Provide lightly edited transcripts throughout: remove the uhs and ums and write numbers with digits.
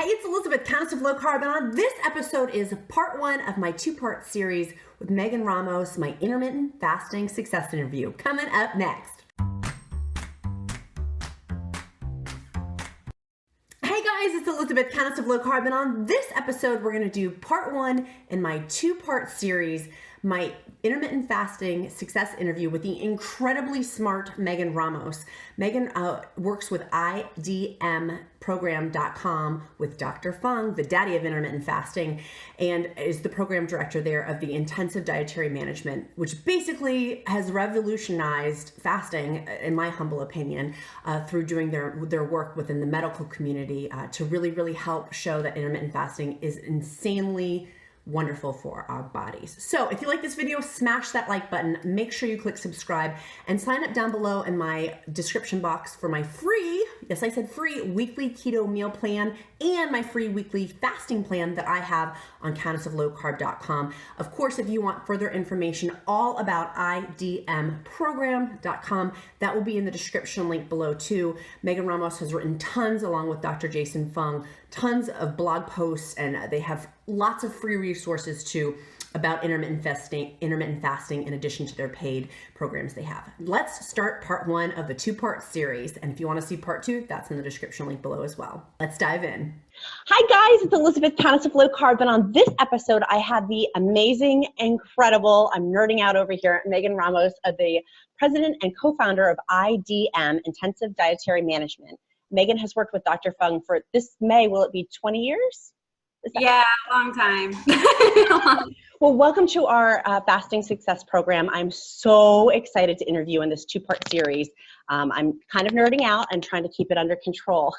Hey, it's Elizabeth, Countess of Low Carb, and on this episode is part one of my two-part series with Megan Ramos, my intermittent fasting success interview. Coming up next. Hey guys, it's Elizabeth, Countess of Low Carb, and on this episode we're going to do part one in my two-part series, my intermittent fasting success interview with the incredibly smart Megan Ramos. Megan works with idmprogram.com with Dr. Fung, the daddy of intermittent fasting, and is the program director there of the intensive dietary management, which basically has revolutionized fasting, in my humble opinion, through doing their work within the medical community to really help show that intermittent fasting is insanely wonderful for our bodies. So if you like this video, smash that like button, make sure you click subscribe, and sign up down below in my description box for my free, yes I said free, weekly keto meal plan and my free weekly fasting plan that I have on countessoflowcarb.com. Of course, if you want further information all about idmprogram.com, that will be in the description link below too. Megan Ramos has written tons along with Dr. Jason Fung, tons of blog posts, and they have lots of free resources too about intermittent fasting in addition to their paid programs they have. Let's start part one of the two-part series. And if you want to see part two, that's in the description link below as well. Let's dive in. Hi guys, it's Elizabeth, Countess of Low Carb, and on this episode I have the amazing, incredible, I'm nerding out over here, Megan Ramos, the president and co-founder of IDM, Intensive Dietary Management. Megan has worked with Dr. Fung for this May, will it be 20 years? Yeah, long time. Well, welcome to our Fasting Success Program. I'm so excited to interview in this two-part series. I'm kind of nerding out and trying to keep it under control.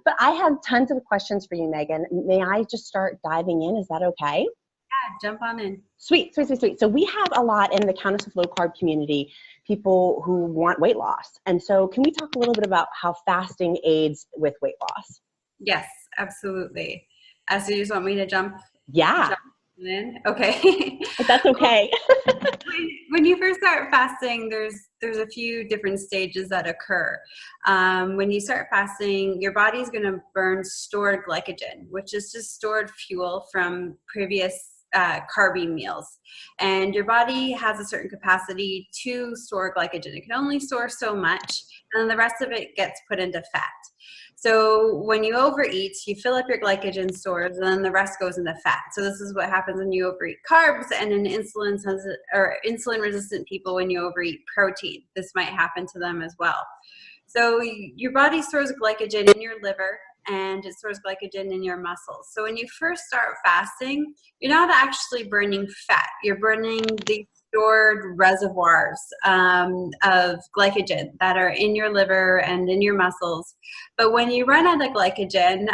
But I have tons of questions for you, Megan. May I just start diving in? Is that okay? Yeah, jump on in. Sweet. So we have a lot in the Countess of Low Carb community, people who want weight loss. And so can we talk a little bit about how fasting aids with weight loss? Yes, absolutely. So you just want me to jump? Yeah. Jump in? Okay. If that's okay. When you first start fasting, there's a few different stages that occur. When you start fasting, your body's going to burn stored glycogen, which is just stored fuel from previous carby meals. And your body has a certain capacity to store glycogen. It can only store so much, and then the rest of it gets put into fat. So when you overeat, you fill up your glycogen stores, and then the rest goes into fat. So this is what happens when you overeat carbs, and in insulin-resistant people when you overeat protein. This might happen to them as well. So your body stores glycogen in your liver, and it stores glycogen in your muscles. So when you first start fasting, you're not actually burning fat. You're burning the stored reservoirs of glycogen that are in your liver and in your muscles. But when you run out of glycogen,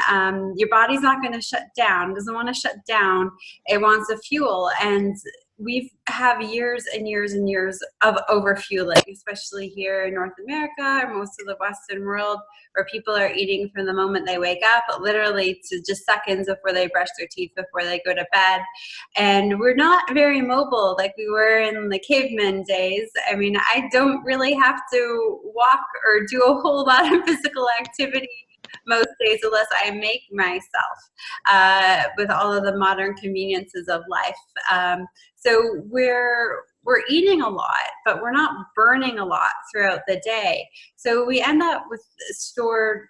your body's not going to shut down. It doesn't want to shut down. It wants a fuel. And we have years and years and years of overfueling, especially here in North America or most of the Western world, where people are eating from the moment they wake up, literally to just seconds before they brush their teeth, before they go to bed. And we're not very mobile like we were in the caveman days. I mean, I don't really have to walk or do a whole lot of physical activity most days unless I make myself with all of the modern conveniences of life. So we're eating a lot, but we're not burning a lot throughout the day. So we end up with stored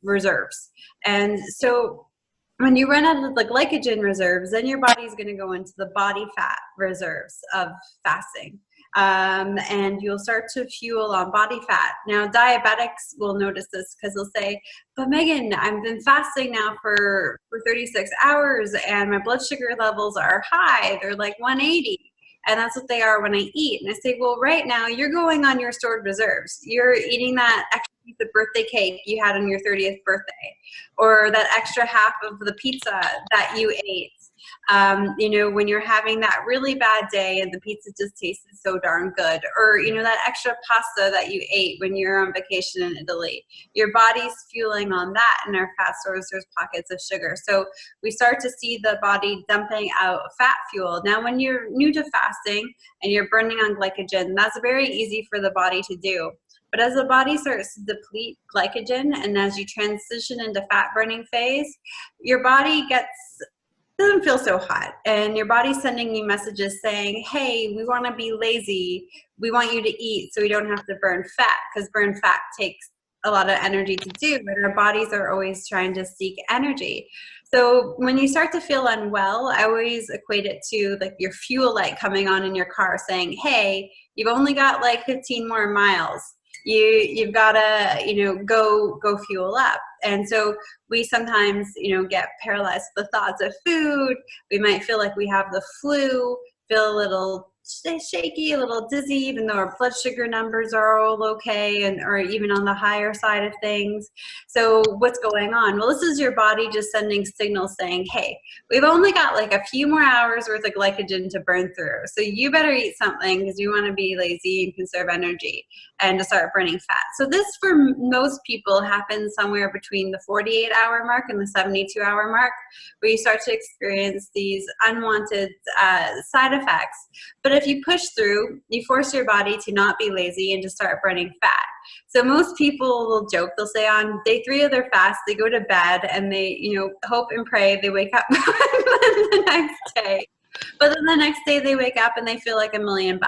reserves. And so when you run out of the glycogen reserves, then your body's going to go into the body fat reserves of fasting. And you'll start to fuel on body fat. Now, diabetics will notice this because they'll say, but Megan, I've been fasting now for 36 hours and my blood sugar levels are high. They're like 180. And that's what they are when I eat. And I say, well, right now you're going on your stored reserves. You're eating that extra piece of birthday cake you had on your 30th birthday, or that extra half of the pizza that you ate. You know, when you're having that really bad day and the pizza just tasted so darn good, or, you know, that extra pasta that you ate when you're on vacation in Italy, your body's fueling on that, and our fat stores, there's pockets of sugar. So we start to see the body dumping out fat fuel. Now, when you're new to fasting and you're burning on glycogen, that's very easy for the body to do. But as the body starts to deplete glycogen and as you transition into fat burning phase, your body doesn't feel so hot, and your body's sending you messages saying, hey, we want to be lazy, we want you to eat so we don't have to burn fat, because burn fat takes a lot of energy to do, and our bodies are always trying to seek energy. So when you start to feel unwell, I always equate it to like your fuel light coming on in your car saying, hey, you've only got like 15 more miles. You've got to, go fuel up. And so we sometimes, get paralyzed with the thoughts of food. We might feel like we have the flu, feel a little shaky, a little dizzy, even though our blood sugar numbers are all okay or even on the higher side of things. So what's going on? Well, this is your body just sending signals saying, hey, we've only got like a few more hours worth of glycogen to burn through. So you better eat something because you want to be lazy and conserve energy and to start burning fat. So this for most people happens somewhere between the 48-hour mark and the 72-hour mark, where you start to experience these unwanted side effects. But if you push through, you force your body to not be lazy and to start burning fat. So most people will joke, they'll say on day 3 of their fast, they go to bed and they, hope and pray they wake up the next day. But then the next day they wake up and they feel like $1 million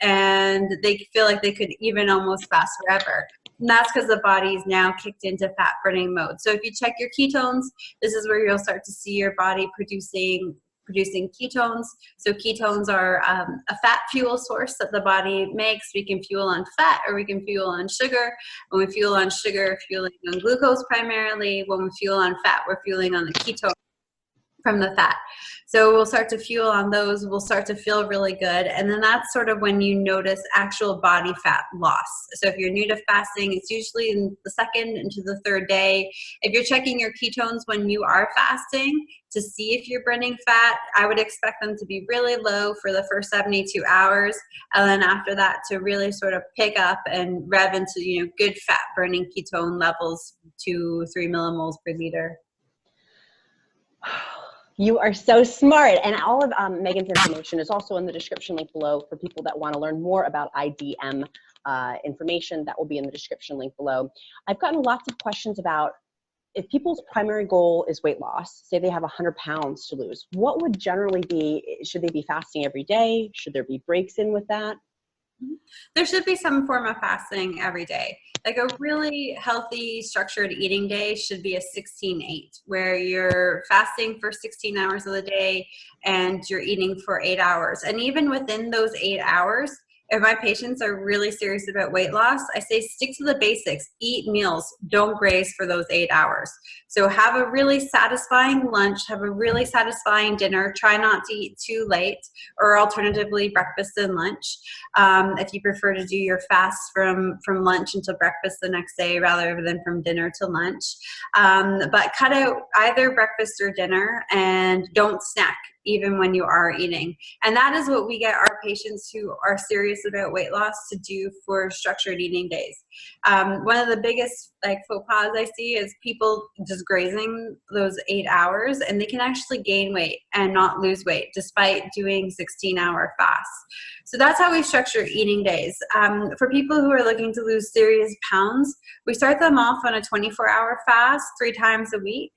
and they feel like they could even almost fast forever. And that's because the body's now kicked into fat burning mode. So if you check your ketones, this is where you'll start to see your body producing ketones. So ketones are a fat fuel source that the body makes. We can fuel on fat or we can fuel on sugar. When we fuel on sugar, we're fueling on glucose primarily. When we fuel on fat, we're fueling on the ketone from the fat. So we'll start to fuel on those, we'll start to feel really good. And then that's sort of when you notice actual body fat loss. So if you're new to fasting, it's usually in the 2nd into the 3rd day. If you're checking your ketones when you are fasting to see if you're burning fat, I would expect them to be really low for the first 72 hours. And then after that to really sort of pick up and rev into, good fat burning ketone levels, 2-3 millimoles per liter. You are so smart. And all of Megan's information is also in the description link below for people that want to learn more about IDM information. That will be in the description link below. I've gotten lots of questions about if people's primary goal is weight loss, say they have 100 pounds to lose, what would generally be, should they be fasting every day? Should there be breaks in with that? There should be some form of fasting every day. Like a really healthy, structured eating day should be a 16-8, where you're fasting for 16 hours of the day and you're eating for 8 hours. And even within those 8 hours, if my patients are really serious about weight loss, I say stick to the basics. Eat meals. Don't graze for those 8 hours. So have a really satisfying lunch. Have a really satisfying dinner. Try not to eat too late, or alternatively breakfast and lunch. If you prefer to do your fast from lunch until breakfast the next day rather than from dinner to lunch. But cut out either breakfast or dinner and don't snack even when you are eating. And that is what we get our patients who are serious about weight loss to do for structured eating days. One of the biggest faux pas I see is people just grazing those 8 hours, and they can actually gain weight and not lose weight despite doing 16-hour fasts. So that's how we structure eating days. For people who are looking to lose serious pounds, we start them off on a 24-hour fast 3 times a week.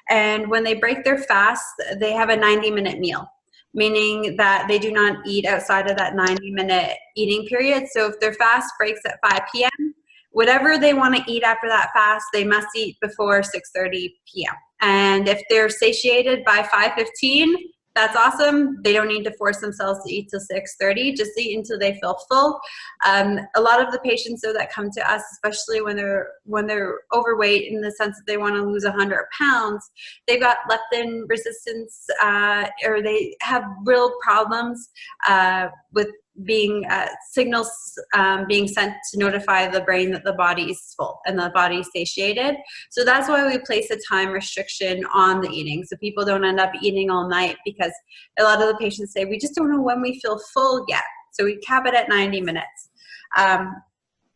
And when they break their fast, they have a 90-minute meal, meaning that they do not eat outside of that 90-minute eating period. So if their fast breaks at 5 p.m., whatever they want to eat after that fast, they must eat before 6:30 p.m. And if they're satiated by 5:15, that's awesome. They don't need to force themselves to eat till 6:30. Just eat until they feel full. A lot of the patients though that come to us, especially when they're overweight in the sense that they want to lose 100 pounds, they've got leptin resistance, or they have real problems with being signals being sent to notify the brain that the body is full and the body is satiated. So that's why we place a time restriction on the eating, so people don't end up eating all night, because a lot of the patients say we just don't know when we feel full yet. So we cap it at 90 minutes.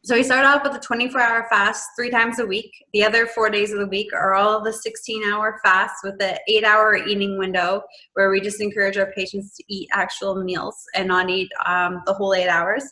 So we start off with a 24-hour fast 3 times a week. The other 4 days of the week are all the 16-hour fasts with the 8-hour eating window, where we just encourage our patients to eat actual meals and not eat the whole 8 hours.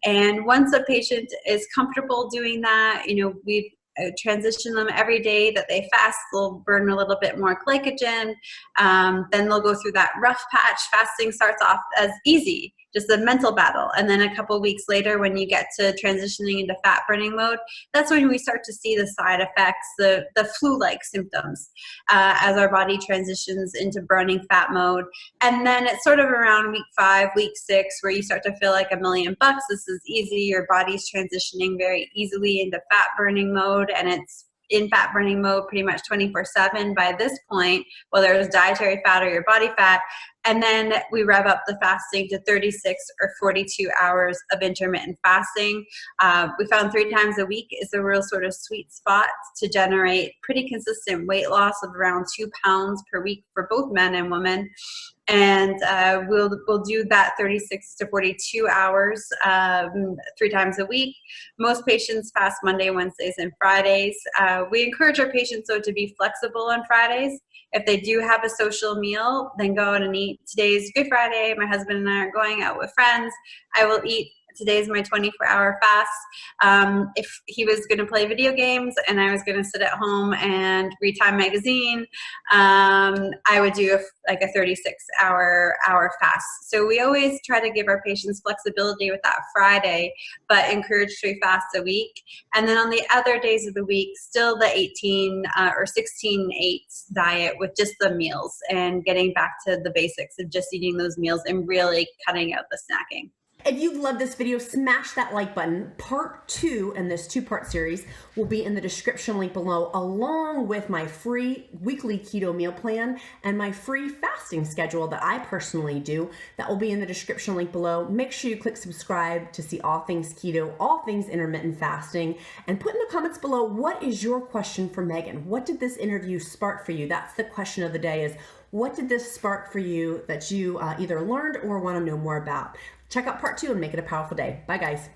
And once a patient is comfortable doing that, we transition them every day that they fast. They'll burn a little bit more glycogen. Then they'll go through that rough patch. Fasting starts off as easy, just a mental battle. And then a couple of weeks later, when you get to transitioning into fat burning mode, that's when we start to see the side effects, the flu-like symptoms as our body transitions into burning fat mode. And then it's sort of around week 5, week 6, where you start to feel like $1,000,000. This is easy. Your body's transitioning very easily into fat burning mode, and it's in fat burning mode pretty much 24/7 by this point, whether it's dietary fat or your body fat. And then we rev up the fasting to 36 or 42 hours of intermittent fasting. We found 3 times a week is a real sort of sweet spot to generate pretty consistent weight loss of around 2 pounds per week for both men and women. And we'll do that 36 to 42 hours 3 times a week. Most patients fast Monday, Wednesdays, and Fridays. We encourage our patients, though, to be flexible on Fridays. If they do have a social meal, then go out and eat. Today's Good Friday. My husband and I are going out with friends. I will eat. Today's my 24-hour fast. If he was going to play video games and I was going to sit at home and read Time magazine, I would do a 36-hour fast. So we always try to give our patients flexibility with that Friday, but encourage 3 fasts a week. And then on the other days of the week, still the 18 or 16-8 diet with just the meals and getting back to the basics of just eating those meals and really cutting out the snacking. If you love this video, smash that like button. Part 2 in this 2-part series will be in the description link below, along with my free weekly keto meal plan and my free fasting schedule that I personally do. That will be in the description link below. Make sure you click subscribe to see all things keto, all things intermittent fasting, and put in the comments below, what is your question for Megan? What did this interview spark for you? That's the question of the day, is what did this spark for you that you either learned or want to know more about? Check out part 2 and make it a powerful day. Bye, guys.